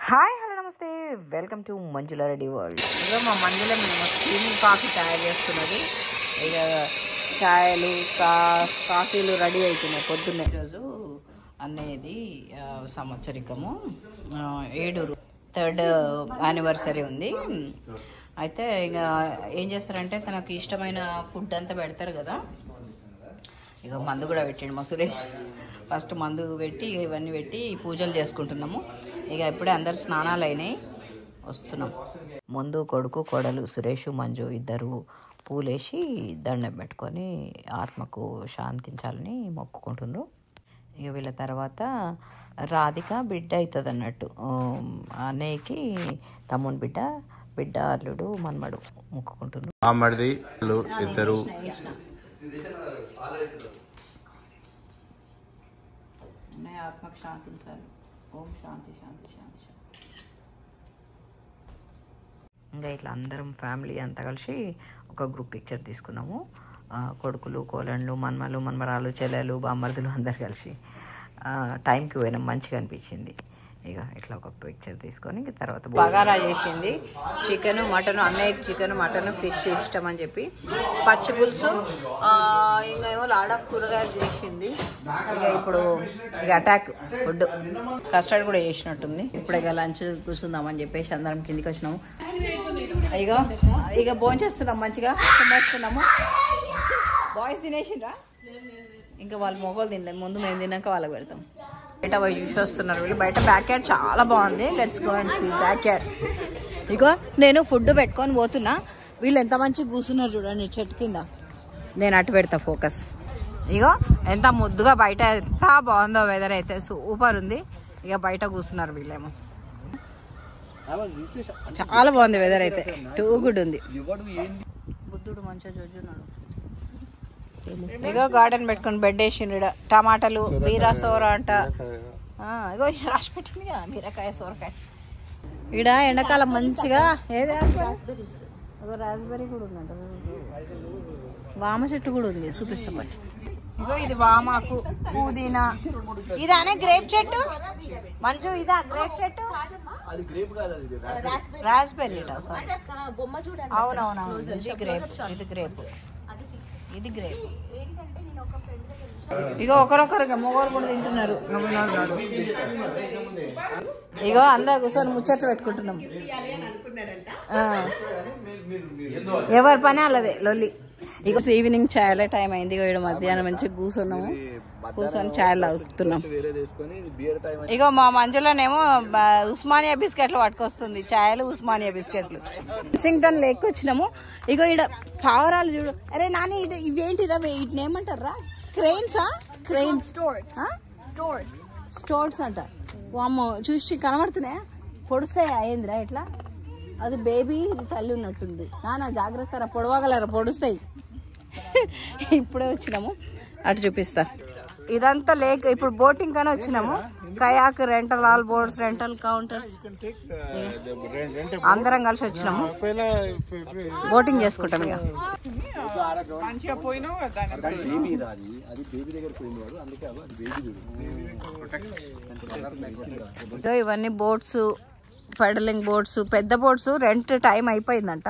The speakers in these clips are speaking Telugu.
హాయ్ హలో నమస్తే, welcome to Manjula Reddy world. ఇక మా మంజుల మేము స్టీమింగ్ కాఫీ తయారు చేస్తున్నది. ఇక ఛాయలు కాఫీలు రెడీ అవుతున్నాయి పొద్దున్నే. ఈరోజు అనేది సంవత్సరికము 3rd యానివర్సరీ ఉంది. అయితే ఇక ఏం చేస్తారంటే తనకు ఇష్టమైన ఫుడ్ అంతా పెడతారు కదా. ఇక మందు కూడా పెట్టండి మా సురేష్. ఫస్ట్ మందు పెట్టి ఇవన్నీ పెట్టి పూజలు చేసుకుంటున్నాము. ఇక ఇప్పుడే అందరు స్నానాలు అయినాయి, వస్తున్నాం. ముందు కొడుకు కోడలు సురేష్ మంజు ఇద్దరు పూలేసి దండం పెట్టుకొని ఆత్మకు శాంతించాలని మొక్కుకుంటున్నారు. ఇక వీళ్ళ తర్వాత రాధిక బిడ్డ అవుతుంది అన్నట్టు. అన్నయ్యకి తమ్ముని బిడ్డ అల్లుడు మనమడు మొక్కుకుంటున్నారు. ఇద్దరు ఆత్మకు శాంతించాలి. ఓం శాంతి శాంతి శాంతి శాంతి. ఇంకా ఇట్లా అందరం ఫ్యామిలీ అంతా కలిసి ఒక గ్రూప్ పిక్చర్ తీసుకున్నాము. కొడుకులు కోలండ్లు మనమలు మనమరాలు చెల్లెలు బామ్మర్దులు అందరు కలిసి టైంకి పోయినాం. మంచిగా అనిపించింది. ఇక ఇట్లా ఒక పిక్చర్ తీసుకొని తర్వాత బగారా చేసింది. చికెన్ మటన్, అన్నయ్యకి చికెన్ మటన్ ఫిష్ ఇష్టం అని చెప్పి పచ్చి పులుసు, ఇంకా ఏమో లాడ్ ఆఫ్ కూరగాయలు చేసింది. ఇక ఇప్పుడు ఇక అటాక్ ఫుడ్ కస్టర్డ్ కూడా చేసినట్టుంది. ఇప్పుడు ఇక లంచ్ కూర్చుందామని చెప్పేసి అందరం కిందికి వచ్చినాము. ఇక భోంచేస్తున్నాం, మంచిగా తినేస్తున్నాము. బాయ్స్ తినేసిండ్రా? ఇంకా వాళ్ళు మొగోలు తినలేదు. ముందు మేము తిన్నాక వాళ్ళకి పెడతాం. బయట పోయి చూసి వస్తున్నారు వీళ్ళు. బయట బ్యాక్ యార్డ్ చాలా బాగుంది. Let's go and see backyard. ఇగో నేను ఫుడ్ పెట్టుకొని పోతున్నా. వీళ్ళు ఎంత మంచిగా కూర్చున్నారు చూడండి చెట్టు కింద. నేను అటు పెడతా ఫోకస్. ఇగో ఎంత ముద్దుగా బయట ఎంత బాగుందో. వెదర్ అయితే సూపర్ ఉంది. ఇక బయట కూర్చున్నారు వీళ్ళేమో. చాలా బాగుంది వెదర్ అయితే. టూ గుడ్ ఉంది. బుద్ధుడు మంచిగా చూస్తున్నాడు. ఇగో గార్డెన్ పెట్టుకుని బెడ్ వేసిండు. టమాటాలు, బీరా సోర అంట. ఇగో రాసి పెట్టింది కదా బీరకాయ సోరకాయ. ఈడ ఎండాకాలం మంచిగా ఏది రాస్బెర్రీ కూడా ఉందంట. వామ చెట్టు కూడా ఉంది, చూపిస్తాం. ఇగో ఇది వామాకు, పుదీనా. ఇదానే గ్రేప్ చెట్టు మంచు. ఇదా గ్రేప్ చెట్టు? రాస్బెర్రీ. అవునవునవును, ఇది గ్రేప్. ఇది గ్రేప్. ఇది గ్రేప్. ఇగో ఒకరొకరుగా మొగోరు కూడా తింటున్నారు. ఇగో అందరు కూర్చొని ముచ్చట్లు పెట్టుకుంటున్నాం. ఎవరి పని అలాదే లొల్లి. ఇక ఈవినింగ్ ఛాయలే టైం అయింది. ఇక మధ్యాహ్నం మంచిగా కూర్చున్నాము. కూర్చొని ఛాయలు తాగుతున్నాం. ఇగో మా మంజులోనేమో ఉస్మానియా బిస్కెట్లు పట్టుకొస్తుంది. ఛాయలు ఉస్మానియా బిస్కెట్లు. సింగ్టన్ లేక్ వచ్చినాము. ఇగో ఈడ పావురాలు చూడు. అరే నాని ఇవేంటిరా? వీటిని ఏమంటారా? క్రెయిన్సా? క్రెయిన్స్ స్టోర్స్ అంట. అమ్మో చూసి కనబడుతున్నాయా? పొడుస్తాయా? ఏందిరా ఇట్లా? అది బేబీ, ఇది తల్లి ఉన్నట్టుంది. నాన్న జాగ్రత్త, పొడవగలరా? పొడుస్తాయి. ఇప్పుడే వచ్చినాము, అటు చూపిస్తా. ఇదంతా లేక్. ఇప్పుడు బోటింగ్ కానీ వచ్చినాము. కయాక్ rental, all boards rental, counters అందరం కలిసి వచ్చినాము. బోటింగ్ చేసుకుంటాం. ఇక ఇవన్నీ బోట్స్, పెడలింగ్ బోట్స్. పెద్ద బోట్స్ రెంట్ టైం అయిపోయిందంట.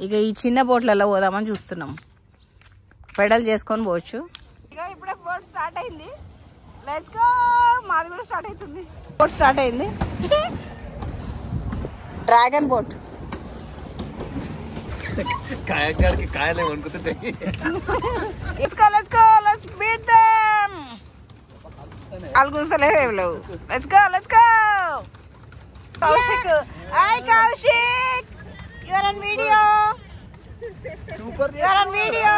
ఇక ఈ చిన్న బోట్లలో పోదామని చూస్తున్నాం. పెడల్ చేసుకొని పోవచ్చు. ఇక ఇప్పుడే బోట్ స్టార్ట్ అయింది. Let's go. మాది కూడా స్టార్ట్ అవుతుంది. బోట్ స్టార్ట్ అయింది. Dragon boat. కాయలే వణుకుతుంటాయి. Let's go, let's go, let's beat them. అల్గుస్తలేవు. Let's go, let's go. Kaushik, hi Kaushik, you are on video. Super, you are on video.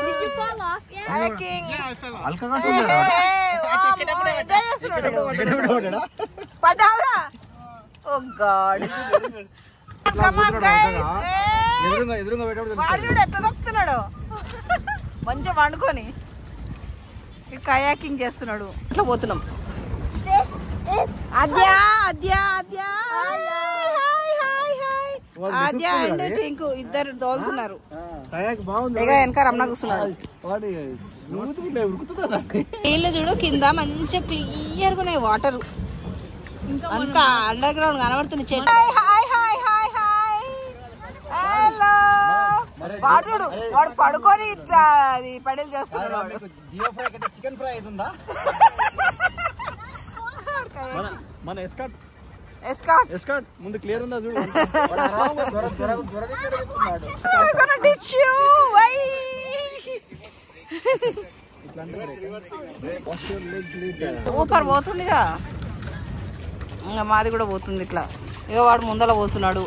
Did you fall off? Yeah. Hiking. Yeah, I fell off. Alkaga tudara. Padavra. Oh God. Come on guys. ఎదురుగా పెట్టాడు. వాడు ఎట్లా దొక్కుతున్నాడు. మంచిగా వండుకొని కయాకింగ్ చేస్తున్నాడు. ఇట్లా పోతున్నాం. అద్యా అద్యా అద్యా. ఆద్య అండ్ టింకు ఇద్దరు దోలుతున్నారు. వెనక రమణ కూర్చున్నాడు. నీళ్ళు చూడు కింద మంచిగా క్లియర్గా ఉన్నాయి వాటర్. అంతా అండర్ గ్రౌండ్ కనబడుతుంది చెట్టు. Hi hi hi hi hello. వాడు చూడు, వాడు పడుకొని ఇట్లా పడేలు చేస్తున్నాడు. జియో ఫ్రై కంటే చికెన్ ఫ్రై అవుతుందా? మన ఎస్కాట్ ముందు క్లియర్ ఉందా చూడు. సూపర్ పోతుందిగా, ఇంకా మాది కూడా పోతుంది ఇట్లా. ఇక వాడు ముందర పోతున్నాడు.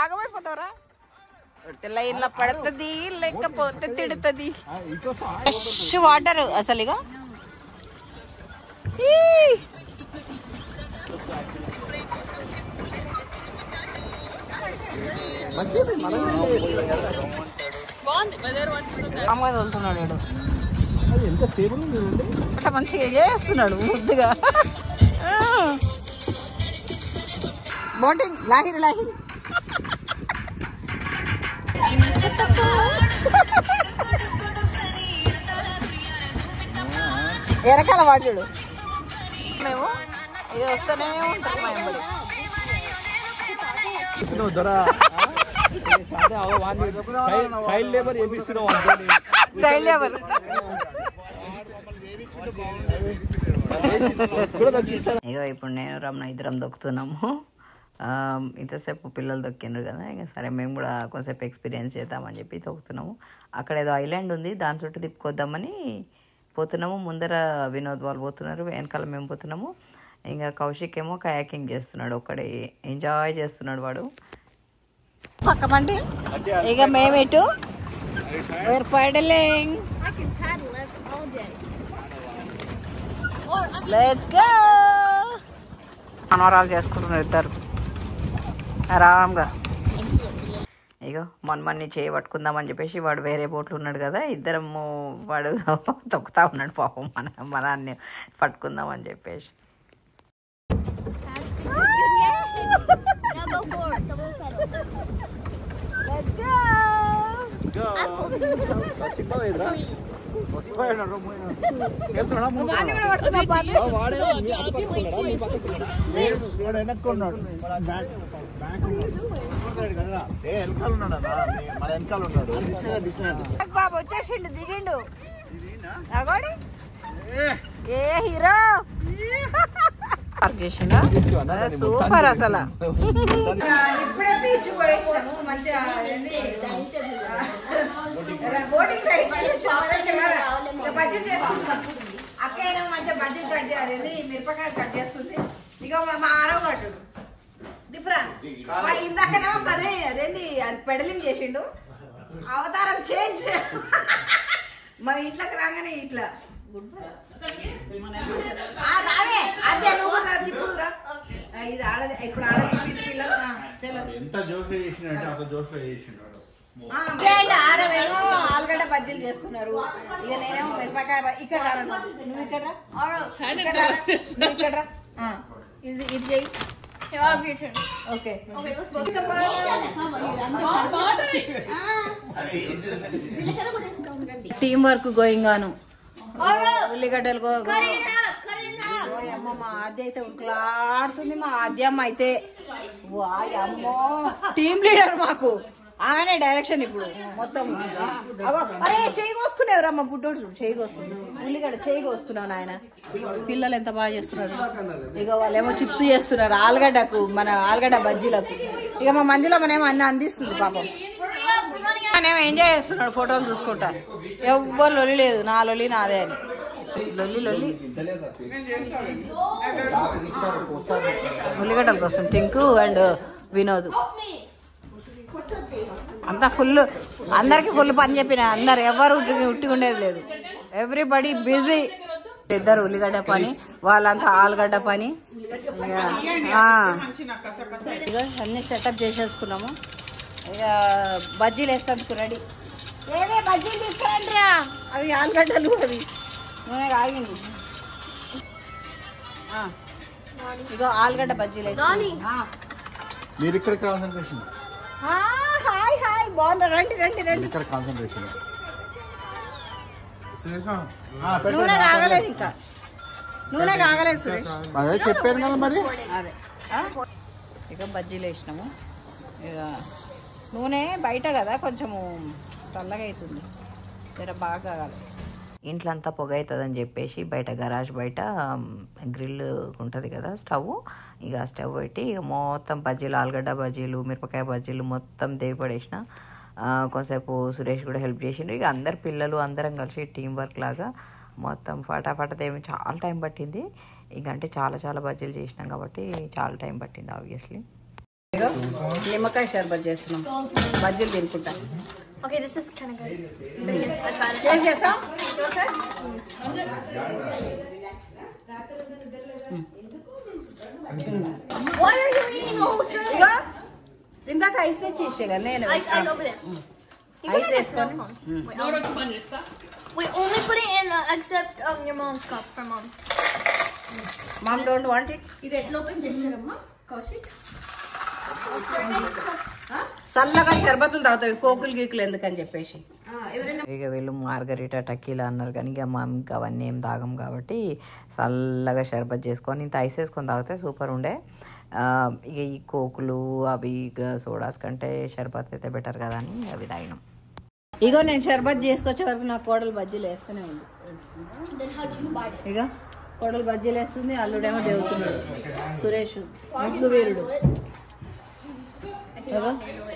ఆగమైపోతావరా, లైన్లో పడుతుంది లేకపోతే తిడుతుంది. ఫ్రెష్ వాటర్ అసలు. ఇక అమ్మాయి వెళ్తున్నాడు వీడు, మంచిగా చేస్తున్నాడు ముద్దుగా. బోటింగ్ లాహిరి లాహిరి. ఎరకాల వాడు మేము ఇది వస్తూనే ఉంటాం మా ఎంబడి. Child labour child labour. ఇగో ఇప్పుడు నేను రమణ ఇద్దరం దొక్కుతున్నాము. ఇంతసేపు పిల్లలు దొక్కిండ్రు కదా, ఇక సరే మేము కూడా కొంచెంసేపు ఎక్స్పీరియన్స్ చేద్దామని చెప్పి దొక్కుతున్నాము. అక్కడ ఏదో ఐలాండ్ ఉంది, దాని చుట్టూ తిప్పుకొద్దామని పోతున్నాము. ముందర వినోద్ వాళ్ళు పోతున్నారు, వెనకాల మేము పోతున్నాము. ఇంకా కౌశిక్ ఏమో కయాకింగ్ చేస్తున్నాడు, ఒక్కడే ఎంజాయ్ చేస్తున్నాడు వాడు. పక్కమండి ఇక మేమిటు పడలేంగ్. Let's go. మనవరాలు చేసుకుంటున్నారు ఇద్దరు ఆరాంగా. ఇగో మొన్నమన్ని చేయి పట్టుకుందామని చెప్పేసి వాడు వేరే బోట్లు ఉన్నాడు కదా, ఇద్దరము వాడు తొక్కుతా ఉన్నాడు పాపం మన అన్ని పట్టుకుందామని చెప్పేసి. బాబు వచ్చేసిండు, దిగిండు. ఏ హీరో సూపర్ అసలు. ఇప్పుడే బీచ్ పోయించాము, మంచిగా బోటింగ్ బడ్జెట్ చేసుకుంటున్నాం. అక్కడేమో మంచిగా బడ్జెట్ కట్ చేయాలి, మిరపకాయలు కట్ చేస్తుంది. ఇక మా ఆరవ కట్టు దిపురా ఇందాకనేమో పని అదేంది పెడలింగ్ చేసిండు, అవతారం చేంజ్. మన ఇంట్లోకి రాగానే ఇట్లా రావే అదే నువ్వు తిప్పురా. ఇది ఆడ ఇప్పుడు ఆడ తిప్పింది పిల్లలు. ఆరవేమో ఆలుగడ్డ బజ్జీలు చేస్తున్నారు, ఇక నేనేమో మిరపకాయ. ఇక్కడ నువ్వు ఇక్కడ ఇక్కడ ఇది ఇది చెయ్యి. ఓకే టీమ్ వర్క్ గోయింగ్ ఆను. ఉల్లిగడ్డలు అమ్మ మా ఆద్య అయితే ఉరుకులాడుతుంది. మా ఆద్యమ్మ అయితే వాయమ్మో టీమ్ లీడర్ మాకు, ఆమెనే డైరెక్షన్ ఇప్పుడు మొత్తం. అరే చేయి కోసుకునేవరా మా బుడ్డోడు చూడు, చేయి కోసుకున్నావు ఉల్లిగడ్డ, చేయి కోసుకున్నావు నాయన. పిల్లలు ఎంత బాగా చేస్తున్నారు. ఇక వాళ్ళేమో చిప్స్ చేస్తున్నారు ఆలుగడ్డకు, మన ఆలుగడ్డ బజ్జీలకు. ఇక మా మంజులమ్మనేమో అన్ని అందిస్తుంది పాపం. నేమో ఎంజాయ్ చేస్తున్నాడు ఫోటోలు చూసుకుంటా. ఎవ్వరు లొల్లి లేదు, నా లొల్లి నాదే అని. లొల్లి లొల్లి ఉల్లిగడ్డల కోసం టింకు అండ్ వినోద్ అంతా ఫుల్, అందరికి ఫుల్ పని చెప్పిన. అందరు ఎవరు ఉట్టిగా ఉండేది లేదు, ఎవ్రీబడి బిజీ. ఇద్దరు ఉల్లిగడ్డ పని, వాళ్ళంతా ఆలుగడ్డ పని. ఇక అన్ని సెటప్ చేసేసుకున్నాము. ఇక బజ్జీలు వేసేందుకు రెడీ. ఏవే బజ్జీలు తీసుకురండి రా, అవి ఆలుగడ్డలు, అవి నూనె ఆగింది. ఇగో ఆలుగడ్డ బజ్జీలు వేసి మీరు ఇక్కడ కాన్సంట్రేషన్. హాయ్ హాయ్ బాగుందా, రండి రండి రండి. ఇక్కడ కాన్సంట్రేషన్ నూనె కాగలేదు ఇంకా, నూనె కాగలేదు సురేష్. అదే చెప్పాను కదా మరి. అదే ఇక బజ్జీలు వేసినాము. ఇక నూనె బయట కదా కొంచెము చల్లగా అవుతుంది, జర బాగా కాగాలి. ఇంట్లో అంతా పొగ అవుతుందని చెప్పేసి బయట గరాజ్ బయట గ్రిల్ ఉంటుంది కదా స్టవ్, ఇక స్టవ్ పెట్టి ఇక మొత్తం బజ్జీలు, ఆలుగడ్డ బజ్జీలు, మిరపకాయ బజ్జీలు మొత్తం దేవి పడేసిన. కొంతసేపు సురేష్ కూడా హెల్ప్ చేసిండు. ఇక అందరు పిల్లలు అందరం కలిసి టీం వర్క్ లాగా మొత్తం ఫటాఫట దేవి చాలా టైం పట్టింది. ఇక అంటే చాలా చాలా బజ్జీలు చేసినాం కాబట్టి చాలా టైం పట్టింది ఆబ్వియస్లీ. నిమ్మకాయ షర్బత్ చేస్తున్నాం, బజ్జీలు తినుకుంటా. Okay, this is kind of good. ఏం చేసాం? Why are you eating the whole tray? ఇక ఇందాక ఐస్ తెచ్చేసే కదా నేను. Ice over there. You can Ice make a is snow fun. cone. Wait, only put it in except your mom's cup for mom. Mom don't want it. ఇది ఎట్లా ఓపెన్ చేస్తారమ్మా కౌశిక్? చల్లగా షర్బతులు తాగుతాయి, కోకులు గీకులు ఎందుకని చెప్పేసి. ఇక వీళ్ళు మార్గరీటా టకీలా అన్నారు కానీ ఇక మా ఇంకా అవన్నీ ఏం తాగం కాబట్టి చల్లగా షర్బత్ చేసుకొని ఇంత ఐస్ వేసుకొని తాగితే సూపర్ ఉండే. ఇక ఈ కోకులు అవి ఇక సోడాస్ కంటే షర్బత్ అయితే బెటర్ కదా అని అవి తాగినాం. ఇగో నేను షర్బత్ చేసుకొచ్చే వరకు నా కోడలు బజ్జీలు వేస్తూనే ఉంది. ఇక కోడలు బజ్జీలు వేస్తుంది, అల్లుడేమో దేవుతున్నాడు సురేష్ ముసుగు వీరుడు.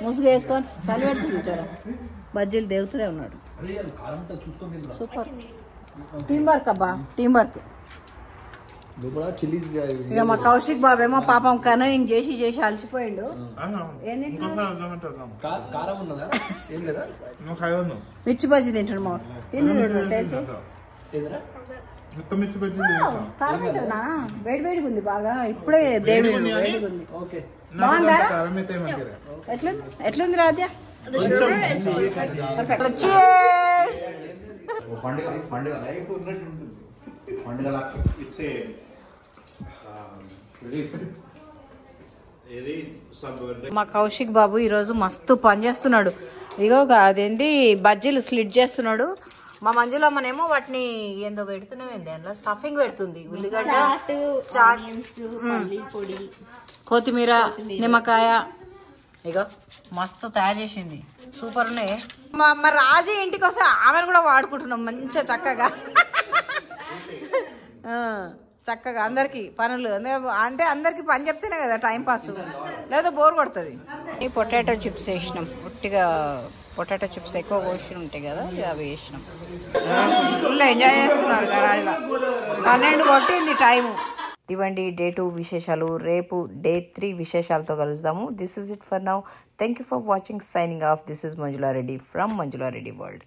ముసుగు వేసుకొని చలి పెడుతుంటారా, బజ్జీలు దేవుతూనే ఉన్నాడు. సూపర్ టీం వర్క్ అబ్బా, టీం వర్క్. ఇక మా కౌశిక్ బాబేమో పాపం కనవింగ్ చేసి చేసి అలసిపోయిండు. మిర్చి బజ్జీ తింటాడు మా తింటాడు టేస్ట్. కారం అవుతుందా? వేడి వేడిగా ఉంది బాగా, ఇప్పుడే దేవుడి వేడిగా ఉంది. బాగుందా? ఎట్లుంది రాధ్య? మా కౌశిక్ బాబు ఈరోజు మస్తు పని చేస్తున్నాడు. ఇగో అదేంటి బజ్జీలు స్లిట్ చేస్తున్నాడు. మా మంజులమ్మనేమో వాటిని ఏందో పెడుతున్నామేంది, అందులో స్టఫింగ్ పెడుతుంది. ఉల్లిగడ్డ, కొత్తిమీర, నిమ్మకాయ. ఇగో మస్తు తయారు చేసింది, సూపర్ ఉన్నాయి. మా రాజు ఇంటికి వస్తే ఆమెను కూడా వాడుకుంటున్నాం మంచిగా చక్కగా. చక్కగా అందరికి పనులు అంటే అందరికి పని చెప్తేనే కదా టైం పాస్, లేదా బోర్ కొడుతుంది. ఈ పొటాటో చిప్స్ వేసినాం, ఉట్టిగా పొటాటో చిప్స్ ఎక్కువ కోసి ఉంటాయి కదా అవి వేసినాం. ఫుల్ ఎంజాయ్ చేస్తున్నారు గరాజ్లో. 12 కొట్టింది టైము. ఇవ్వండి డే 2 విశేషాలు. రేపు డే 3 విశేషాలతో కలుద్దాము. This is it for now. Thank you for watching. Signing off. This is Manjula Reddy from Manjula Reddy world.